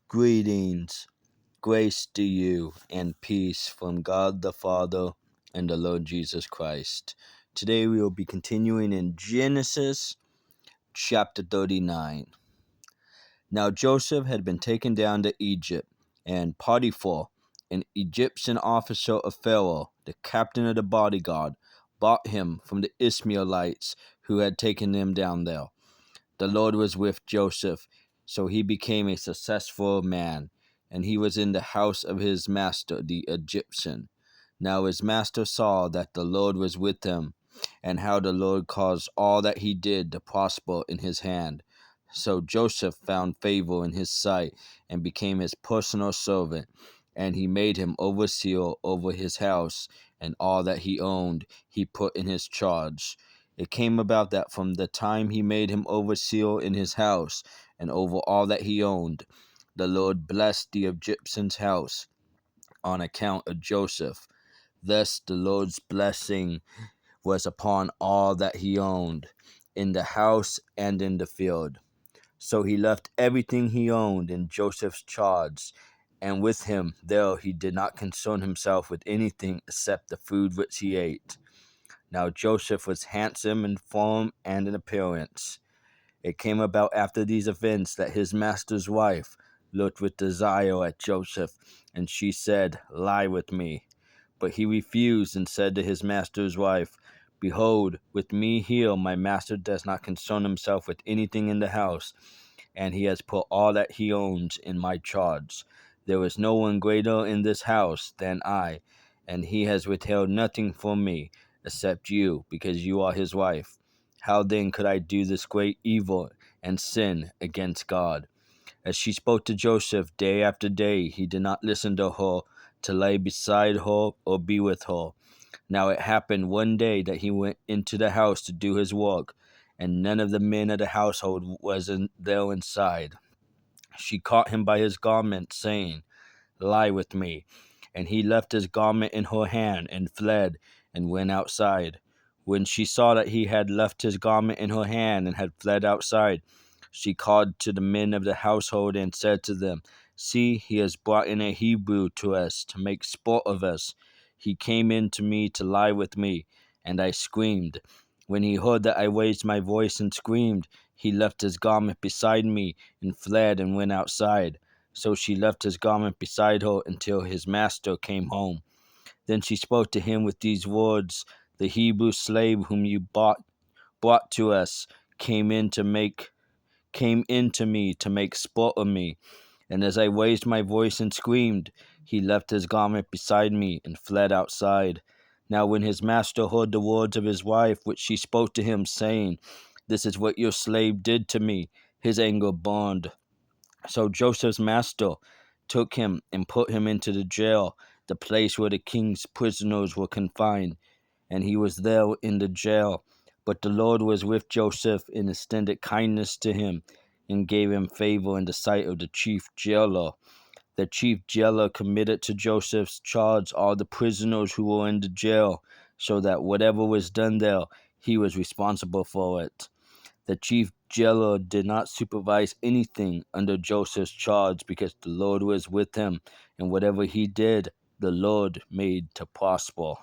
Greetings, grace to you, and peace from God the Father and the Lord Jesus Christ. Today we will be continuing in Genesis chapter 39. Now Joseph had been taken down to Egypt, and Potiphar, an Egyptian officer of Pharaoh, the captain of the bodyguard, bought him from the Ishmaelites who had taken him down there. The Lord was with Joseph, so he became a successful man, and he was in the house of his master, the Egyptian. Now his master saw that the Lord was with him, and how the Lord caused all that he did to prosper in his hand. So Joseph found favor in his sight and became his personal servant, and he made him overseer over his house, and all that he owned he put in his charge. It came about that from the time he made him overseer in his house and over all that he owned, the Lord blessed the Egyptian's house on account of Joseph. Thus the Lord's blessing was upon all that he owned, in the house and in the field. So he left everything he owned in Joseph's charge, and with him there he did not concern himself with anything except the food which he ate. Now Joseph was handsome in form and in appearance. It came about after these events that his master's wife looked with desire at Joseph, and she said, "Lie with me." But he refused and said to his master's wife, "Behold, with me here my master does not concern himself with anything in the house, and he has put all that he owns in my charge. There is no one greater in this house than I, and he has withheld nothing from me, except you, because you are his wife. How then could I do this great evil and sin against God?" As she spoke to Joseph day after day, he did not listen to her, to lay beside her or be with her. Now it happened one day that he went into the house to do his work, and none of the men of the household was there inside. She caught him by his garment, saying, "Lie with me." And he left his garment in her hand and fled and went outside. When she saw that he had left his garment in her hand and had fled outside, she called to the men of the household and said to them, "See, he has brought in a Hebrew to us to make sport of us. He came in to me to lie with me, and I screamed. When he heard that I raised my voice and screamed, he left his garment beside me and fled and went outside." So she left his garment beside her until his master came home. Then she spoke to him with these words, "The Hebrew slave whom you brought to us came in to me to make sport of me. And as I raised my voice and screamed, he left his garment beside me and fled outside." Now when his master heard the words of his wife, which she spoke to him, saying, "This is what your slave did to me," his anger burned. So Joseph's master took him and put him into the jail, the place where the king's prisoners were confined, and he was there in the jail. But the Lord was with Joseph and extended kindness to him, and gave him favor in the sight of the chief jailer. The chief jailer committed to Joseph's charge all the prisoners who were in the jail, so that whatever was done there, he was responsible for it. The chief jailer did not supervise anything under Joseph's charge, because the Lord was with him, and whatever he did, the Lord made to prosper.